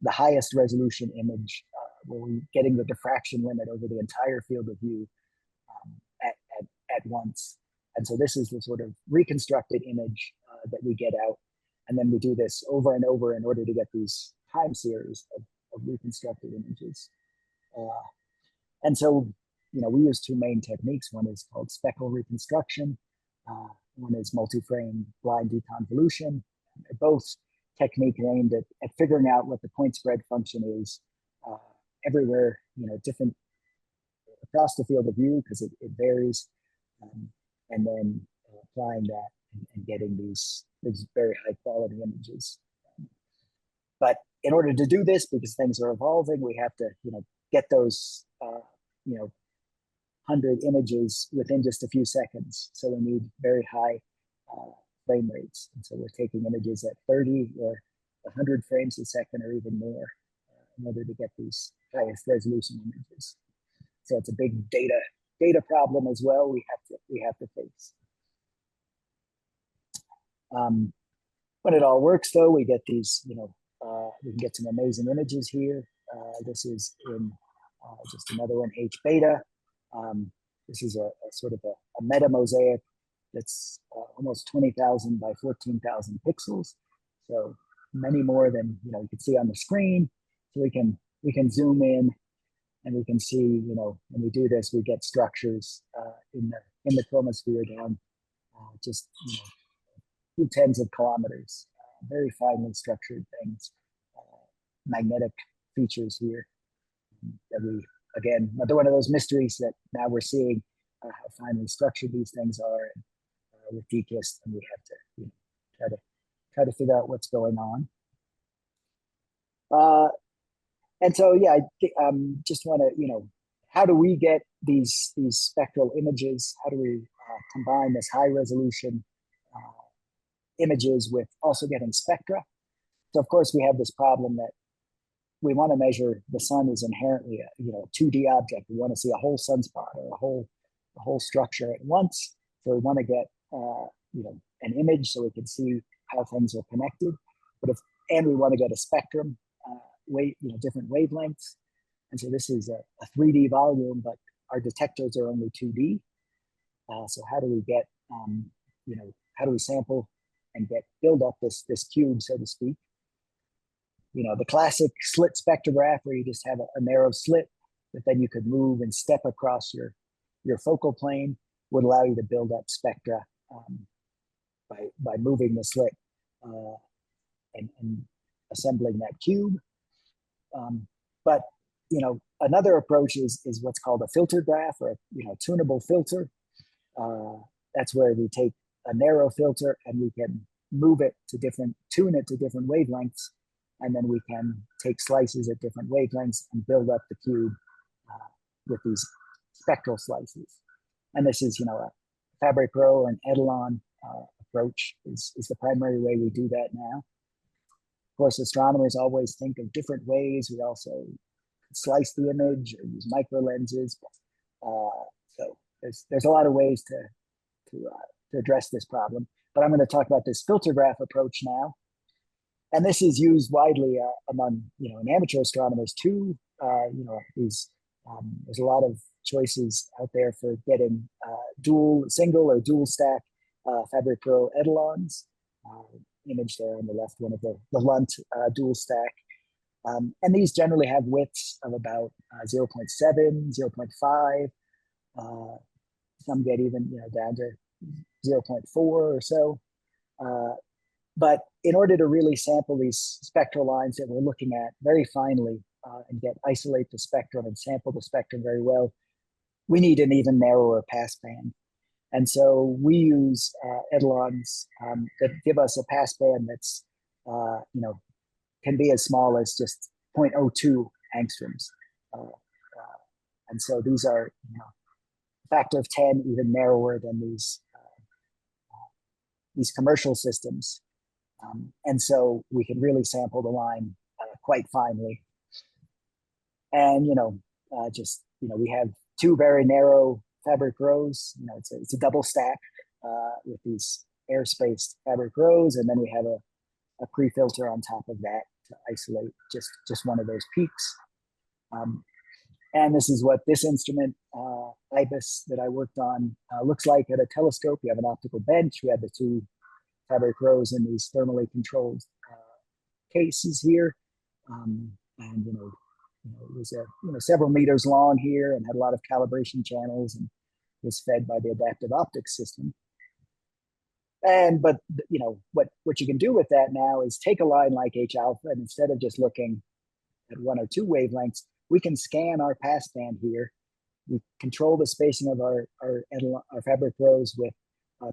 the highest resolution image where we're getting the diffraction limit over the entire field of view at once. And so this is the sort of reconstructed image that we get out. And then we do this over and over in order to get these time series of reconstructed images. And so, we use two main techniques. One is called spectral reconstruction. One is multi-frame blind deconvolution. They're both techniques aimed at figuring out what the point spread function is everywhere, different across the field of view, because it varies, and then applying that and getting these very high quality images. But in order to do this, because things are evolving, we have to, get those, 100 images within just a few seconds. So we need very high frame rates. And so we're taking images at 30 or 100 frames a second or even more in order to get these highest resolution images. So it's a big data problem as well we have to face. When it all works, though, we get these, we can get some amazing images here. This is in just another one, H beta. This is a sort of a meta mosaic that's almost 20,000 by 14,000 pixels. So many more than you can see on the screen. So we can zoom in, and we can see, when we do this, we get structures in the chromosphere down just few tens of kilometers, very finely structured things, magnetic features here that we, again, another one of those mysteries that now we're seeing how finely structured these things are. And with DKIST, and we have to try to figure out what's going on. And so, yeah, I just want to, how do we get these spectral images? How do we combine this high resolution images with also getting spectra? So of course we have this problem that we want to measure the sun is inherently a 2D object. We want to see a whole sunspot or a whole structure at once. So we want to get an image so we can see how things are connected. And we want to get a spectrum, different wavelengths. And so this is a 3D volume, but our detectors are only 2D. So how do we get how do we sample and build up this cube, so to speak? The classic slit spectrograph, where you just have a narrow slit that then you could move and step across your focal plane, would allow you to build up spectra by moving the slit and assembling that cube. But another approach is what's called a filter graph, or tunable filter. That's where we take a narrow filter and we can tune it to different wavelengths, and then we can take slices at different wavelengths and build up the cube with these spectral slices. And this is, a Fabry-Perot or an Etalon approach is the primary way we do that now. Of course, astronomers always think of different ways. We also slice the image or use micro lenses. So there's a lot of ways to address this problem. But I'm going to talk about this filter graph approach now. And this is used widely among, in amateur astronomers too. There's a lot of choices out there for getting single or dual stack Fabry-Perot Etalons. Image there on the left, one of the Lunt dual stack. And these generally have widths of about 0.7, 0.5. Some get even down to 0.4 or so. But in order to really sample these spectral lines that we're looking at very finely and isolate the spectrum and sample the spectrum very well, we need an even narrower passband. And so we use Etalons that give us a passband that's, can be as small as just 0.02 angstroms. And so these are, a factor of 10 even narrower than these commercial systems. And so we can really sample the line quite finely. And, we have two very narrow Fabry-Perots. It's a double stack with these air-spaced Fabry-Perots, and then we have a pre-filter on top of that. to isolate just one of those peaks. And this is what this instrument, IBIS, that I worked on looks like at a telescope. You have an optical bench. We had the two fabric rows in these thermally controlled cases here. And it was several meters long here and had a lot of calibration channels and was fed by the adaptive optics system. But what you can do with that now is take a line like H alpha, and instead of just looking at one or two wavelengths, we can scan our passband here. We control the spacing of our fabric rows with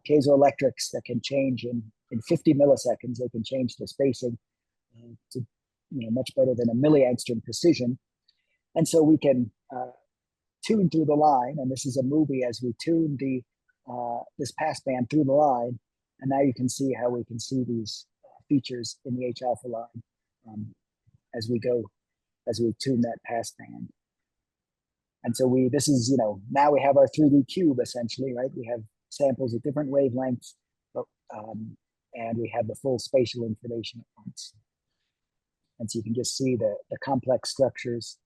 piezoelectrics that can change in 50 milliseconds. They can change the spacing to much better than a milliangstrom precision. And so we can tune through the line, and this is a movie as we tune this passband through the line. And now you can see how we can see these features in the H alpha line as we tune that passband. And so this is, now we have our 3D cube essentially, right? We have samples at different wavelengths, and we have the full spatial information at once. And so you can just see the complex structures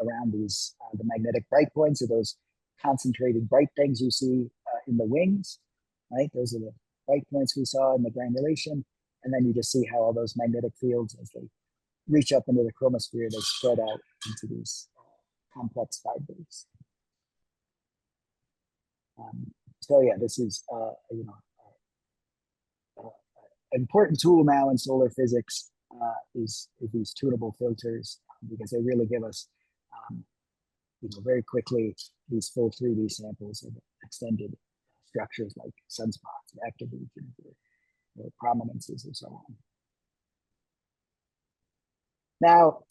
around these, the magnetic bright points are those concentrated bright things you see in the wings, right? Those are the bright points we saw in the granulation. And then you just see how all those magnetic fields, as they reach up into the chromosphere, they spread out into these complex fibers. So yeah, this is an important tool now in solar physics is these tunable filters, because they really give us very quickly these full 3D samples of extended structures like sunspots, active regions, or prominences, and so on. Now,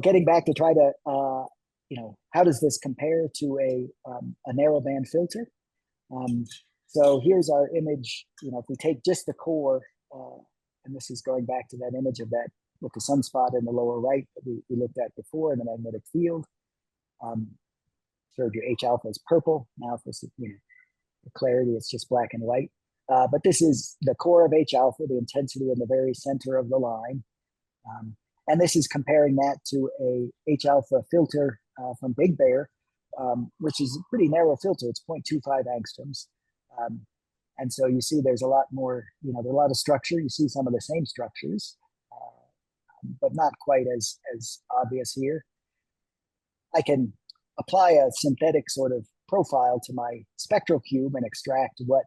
getting back to try to, how does this compare to a narrowband filter? So here's our image. If we take just the core, and this is going back to that image of that with the sunspot in the lower right that we looked at before in the magnetic field. Showed you H alpha is purple. Now for the clarity, it's just black and white. But this is the core of H alpha, the intensity in the very center of the line. And this is comparing that to a H alpha filter from Big Bear, which is a pretty narrow filter. It's 0.25 angstroms. And so you see there's a lot more, there's a lot of structure. You see some of the same structures, but not quite as obvious here. I can apply a synthetic sort of profile to my spectral cube and extract what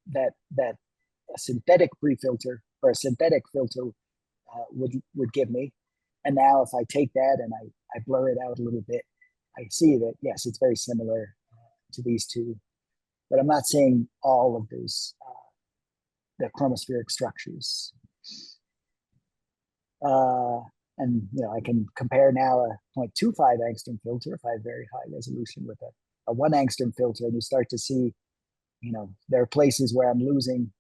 that a synthetic pre-filter or a synthetic filter would give me. And now if I take that and I blur it out a little bit, I see that, yes, it's very similar to these two, but I'm not seeing all of those, the chromospheric structures. And I can compare now a 0.25 angstrom filter if I have very high resolution with a 1 angstrom filter, and you start to see, there are places where I'm losing,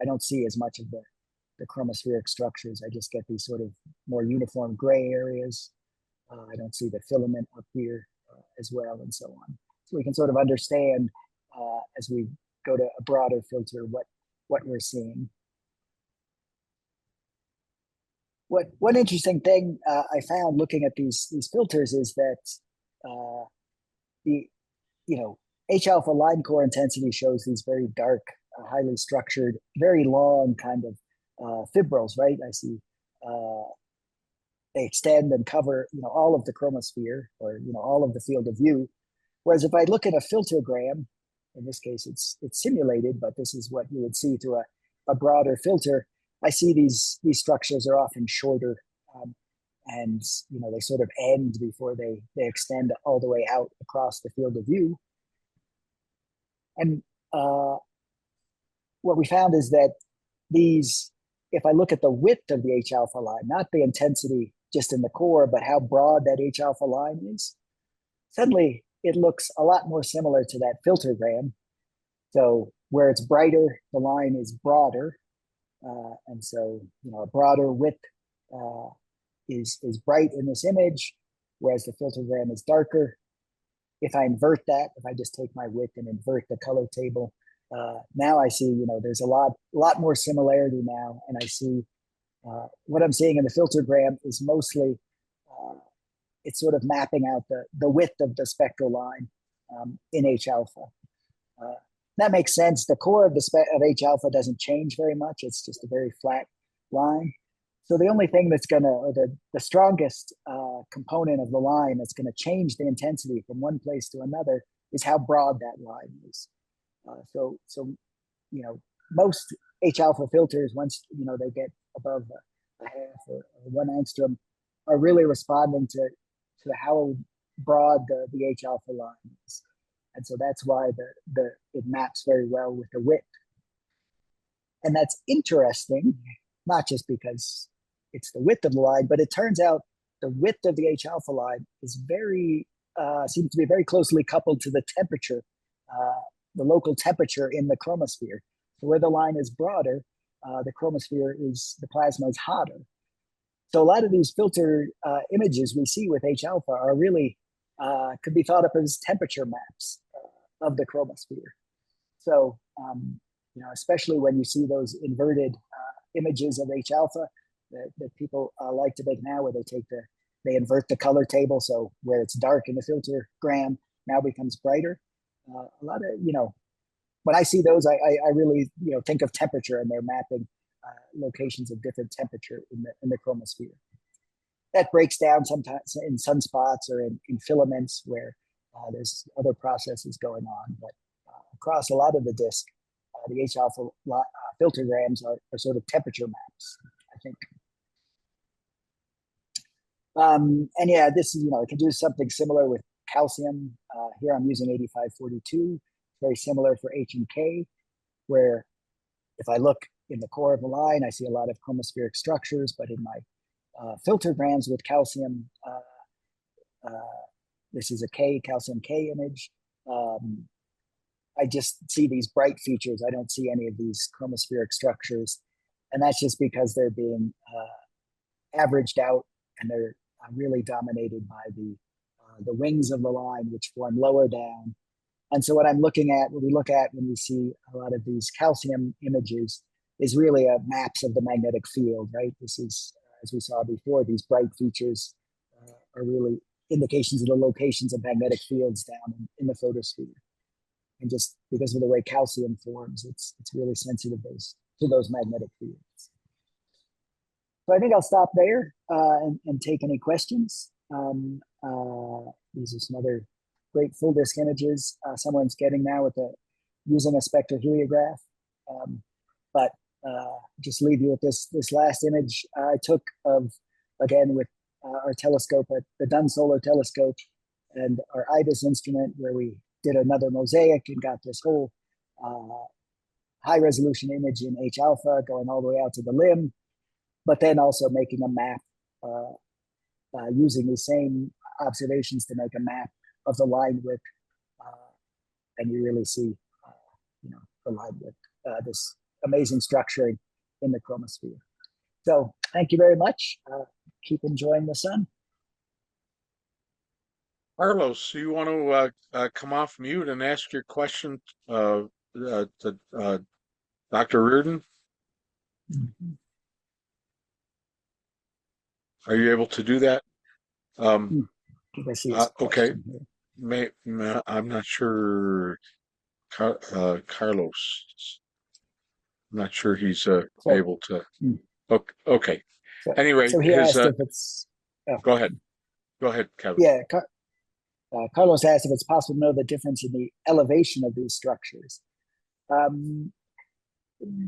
I don't see as much of the chromospheric structures. I just get these sort of more uniform gray areas. I don't see the filament up here as well, and so on. So we can sort of understand as we go to a broader filter what we're seeing. One interesting thing I found looking at these filters is that the H alpha line core intensity shows these very dark, highly structured, very long kind of fibrils, right? I see they extend and cover all of the chromosphere, or all of the field of view. Whereas if I look at a filtergram, in this case it's simulated, but this is what you would see through a broader filter. I see these structures are often shorter, and they sort of end before they extend all the way out across the field of view. And what we found is that if I look at the width of the H alpha line, not the intensity just in the core, but how broad that H alpha line is, suddenly it looks a lot more similar to that filtergram. So where it's brighter, the line is broader. And so, a broader width is bright in this image, whereas the filtergram is darker. If I invert that, if I just take my width and invert the color table, now I see, there's a lot more similarity now, and I see what I'm seeing in the filtergram is mostly it's sort of mapping out the width of the spectral line in H alpha. That makes sense. The core of of H alpha doesn't change very much. It's just a very flat line. So the only thing that's the strongest component of the line that's gonna change the intensity from one place to another is how broad that line is. So most H alpha filters, once they get above a half or 1 angstrom, are really responding to how broad the H alpha line is, and so that's why it maps very well with the width. And that's interesting, not just because it's the width of the line, but it turns out the width of the H alpha line is seems to be very closely coupled to the temperature, the local temperature in the chromosphere. So where the line is broader, the plasma is hotter. So a lot of these filter images we see with H alpha are really could be thought of as temperature maps of the chromosphere. So especially when you see those inverted images of H alpha that people like to make now, where they invert the color table, so where it's dark in the filtergram now becomes brighter. A lot of when I see those, I really think of temperature, and they're mapping locations of different temperature in the chromosphere. That breaks down sometimes in sunspots or in filaments where there's other processes going on. But across a lot of the disk, the H alpha filtergrams are sort of temperature maps, I think. And yeah, this is, it can do something similar with calcium. Here I'm using 8542, very similar for H and K, where if I look in the core of the line, I see a lot of chromospheric structures, but in my filtergrams with calcium, this is a calcium K image. I just see these bright features. I don't see any of these chromospheric structures. And that's just because they're being averaged out, and they're really dominated by the wings of the line, which form lower down. And so what we look at when we see a lot of these calcium images is really maps of the magnetic field, right? This is, as we saw before, these bright features are really indications of the locations of magnetic fields down in the photosphere. And just because of the way calcium forms, it's really sensitive to those magnetic fields. So I think I'll stop there and take any questions. These are some other great full disk images someone's getting now using a spectroheliograph. But just leave you with this last image I took again with our telescope at the Dunn Solar Telescope and our IBIS instrument, where we did another mosaic and got this whole high resolution image in H alpha going all the way out to the limb, but then also making a map using the same observations to make a map of the line width, and you really see the line width, this amazing structuring in the chromosphere. So thank you very much. Keep enjoying the sun. Carlos, you want to come off mute and ask your question to Dr. Reardon? Mm-hmm. Are you able to do that? Okay. I'm not sure. Carlos. I'm not sure he's able to. Okay. Anyway, so he asked if it's. Oh. Go ahead, Kevin. Yeah, Carlos asked if it's possible to know the difference in the elevation of these structures.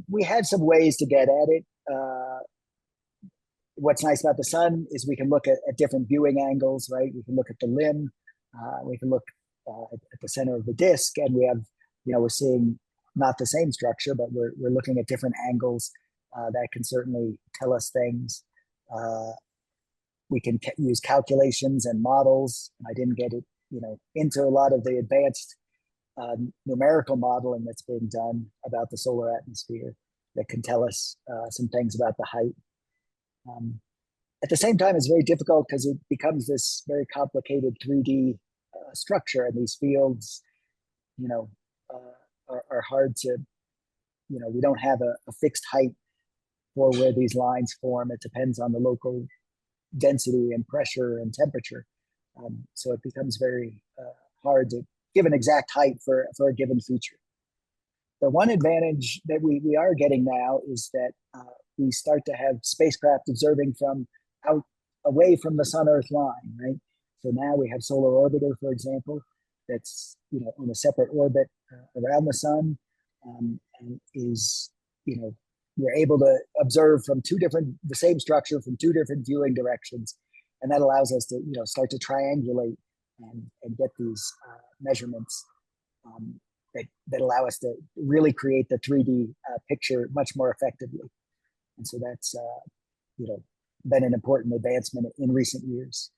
We have some ways to get at it. What's nice about the sun is we can look at different viewing angles, right? We can look at the limb, we can look at the center of the disk, and we have, we're seeing not the same structure, but we're looking at different angles that can certainly tell us things. We can use calculations and models. I didn't get it, into a lot of the advanced numerical modeling that's been done about the solar atmosphere that can tell us some things about the height. At the same time, it's very difficult because it becomes this very complicated 3D structure, and these fields, are hard to, we don't have a fixed height for where these lines form. It depends on the local density and pressure and temperature. So it becomes very hard to give an exact height for a given feature. The one advantage that we are getting now is that we start to have spacecraft observing from out away from the Sun-Earth line, right? So now we have Solar Orbiter, for example, that's on a separate orbit around the sun, and is we're able to observe from the same structure from two different viewing directions, and that allows us to start to triangulate and get these measurements that allow us to really create the 3D picture much more effectively. And so that's been an important advancement in recent years.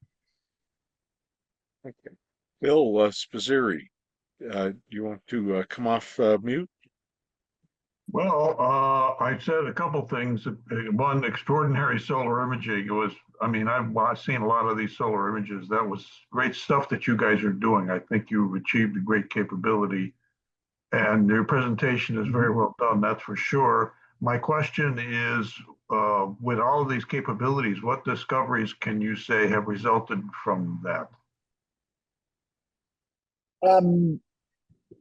Okay. Bill Spizzeri, you want to come off mute? Well, I said a couple things. One, extraordinary solar imaging. I've seen a lot of these solar images. That was great stuff that you guys are doing. I think you've achieved a great capability, and your presentation is very well done, that's for sure. My question is, with all of these capabilities, what discoveries can you say have resulted from that?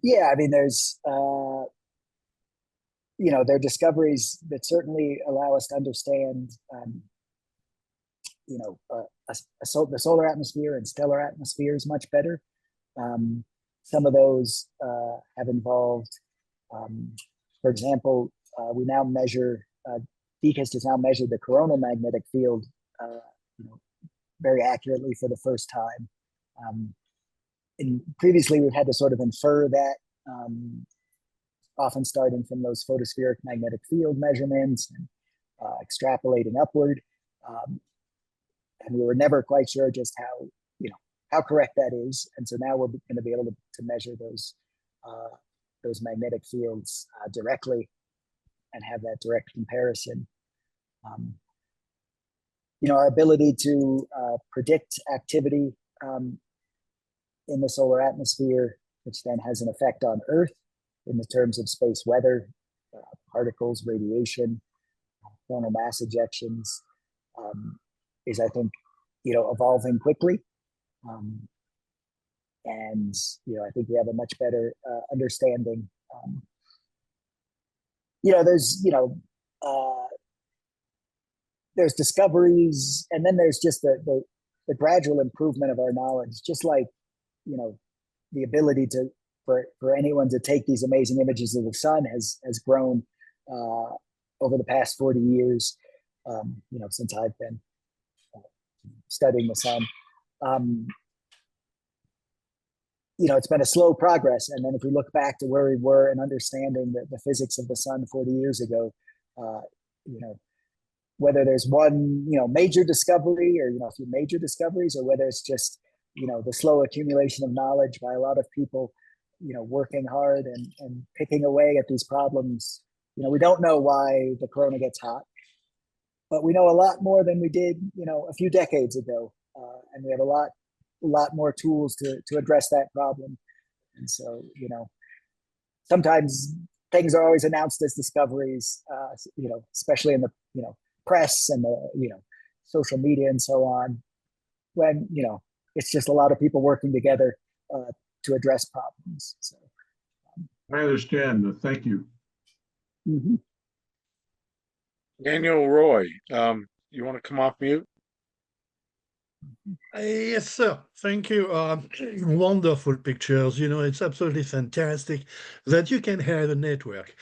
Yeah, I mean, there's there are discoveries that certainly allow us to understand the solar atmosphere and stellar atmospheres much better. Some of those have involved, for example, we now measure, DKIST has now measured the coronal magnetic field very accurately for the first time. And previously we've had to sort of infer that, often starting from those photospheric magnetic field measurements and extrapolating upward. And we were never quite sure just how correct that is. And so now we're going to be able to measure those magnetic fields directly and have that direct comparison. Our ability to predict activity in the solar atmosphere, which then has an effect on Earth in the terms of space weather, particles, radiation, coronal mass ejections, is, I think, evolving quickly. And I think we have a much better understanding. There's discoveries, and then there's just the gradual improvement of our knowledge, just like the ability for anyone to take these amazing images of the sun has grown over the past 40 years, since I've been studying the sun. It's been a slow progress. And then if we look back to where we were in understanding the physics of the sun 40 years ago, whether there's one, major discovery or, a few major discoveries, or whether it's just, the slow accumulation of knowledge by a lot of people, working hard and picking away at these problems. We don't know why the corona gets hot, but we know a lot more than we did, a few decades ago. And we have a lot more tools to address that problem. And so, sometimes things are always announced as discoveries, especially in the, press and the, social media and so on, when, it's just a lot of people working together to address problems. So I understand. Thank you. Mm-hmm. Daniel Roy, you want to come off mute? Yes, sir. Thank you. Wonderful pictures. It's absolutely fantastic that you can have a network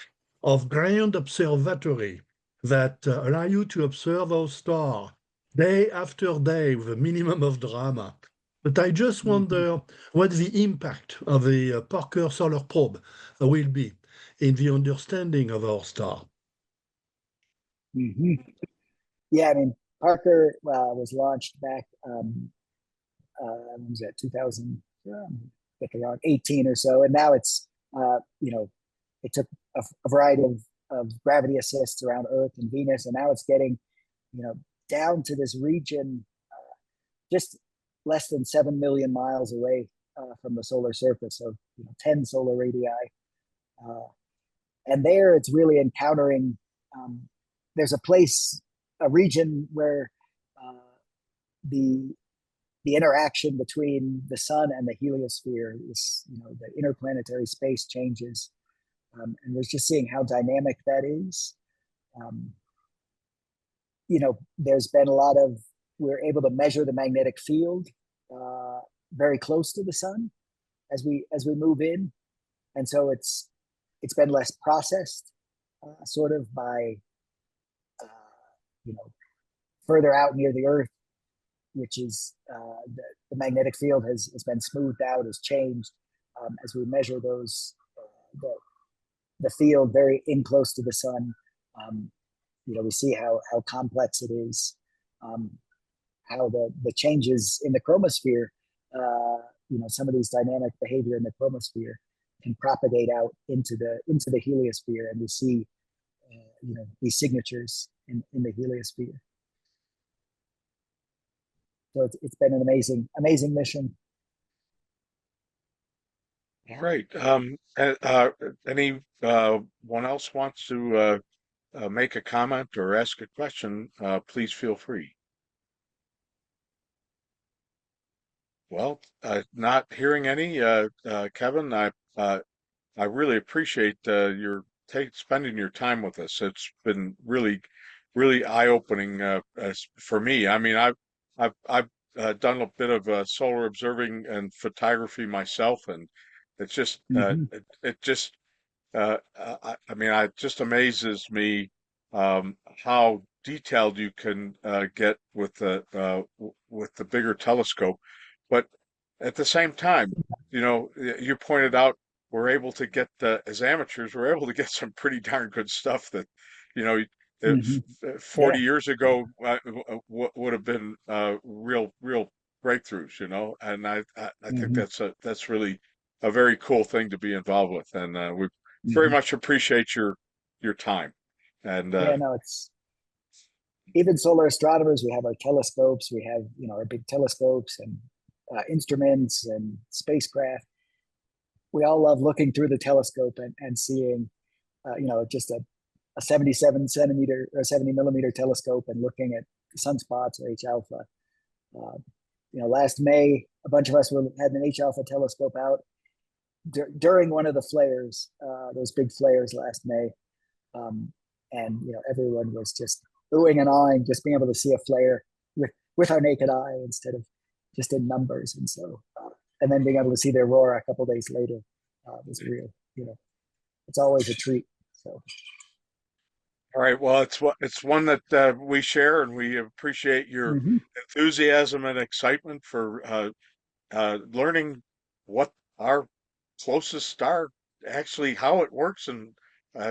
of ground observatory that allow you to observe those stars day after day with a minimum of drama. But I just wonder what the impact of the Parker Solar Probe will be in the understanding of our star. Mm-hmm. Yeah, I mean, Parker was launched back, when was that, 2018 or so, and now it's, it took a variety of gravity assists around Earth and Venus, and now it's getting, down to this region, just less than 7 million miles away from the solar surface, of 10 solar radii. And there it's really encountering, there's a place, a region where the interaction between the sun and the heliosphere, this, the interplanetary space changes, and we're just seeing how dynamic that is. There's been a lot of, we're able to measure the magnetic field very close to the sun as we move in, and so it's been less processed, sort of by further out near the Earth, which is the magnetic field has been smoothed out, has changed as we measure those the field very in close to the sun. We see how complex it is, how the changes in the chromosphere, some of these dynamic behavior in the chromosphere can propagate out into the heliosphere, and we see these signatures in the heliosphere. So it's been an amazing mission. All right. Anyone else wants to make a comment or ask a question? Please feel free. Well, not hearing any, Kevin, I really appreciate your spending your time with us. It's been really eye-opening for me. I mean, I've done a bit of solar observing and photography myself, and it's just it just I mean, it just amazes me how detailed you can get with the bigger telescope. But at the same time, you pointed out we're able to get as amateurs, we're able to get some pretty darn good stuff that, you know, Mm-hmm. 40 Yeah. years ago would have been real breakthroughs, and I think Mm-hmm. that's really a very cool thing to be involved with, and we very Mm-hmm. much appreciate your time. And Yeah, no, it's even solar astronomers. We have our telescopes. We have our big telescopes and instruments and spacecraft. We all love looking through the telescope and seeing, just a 77 centimeter or 70 millimeter telescope and looking at sunspots or H alpha. Last May, a bunch of us had an H alpha telescope out during one of the flares, those big flares last May. And everyone was just oohing and awing, just being able to see a flare with our naked eye instead of just in numbers. And so, and then being able to see the aurora a couple days later was real. It's always a treat. So. all right, well, it's one that we share, and we appreciate your Mm-hmm. enthusiasm and excitement for learning what our closest star actually, how it works and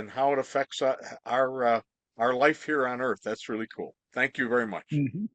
how it affects our life here on Earth. That's really cool. Thank you very much. Mm-hmm.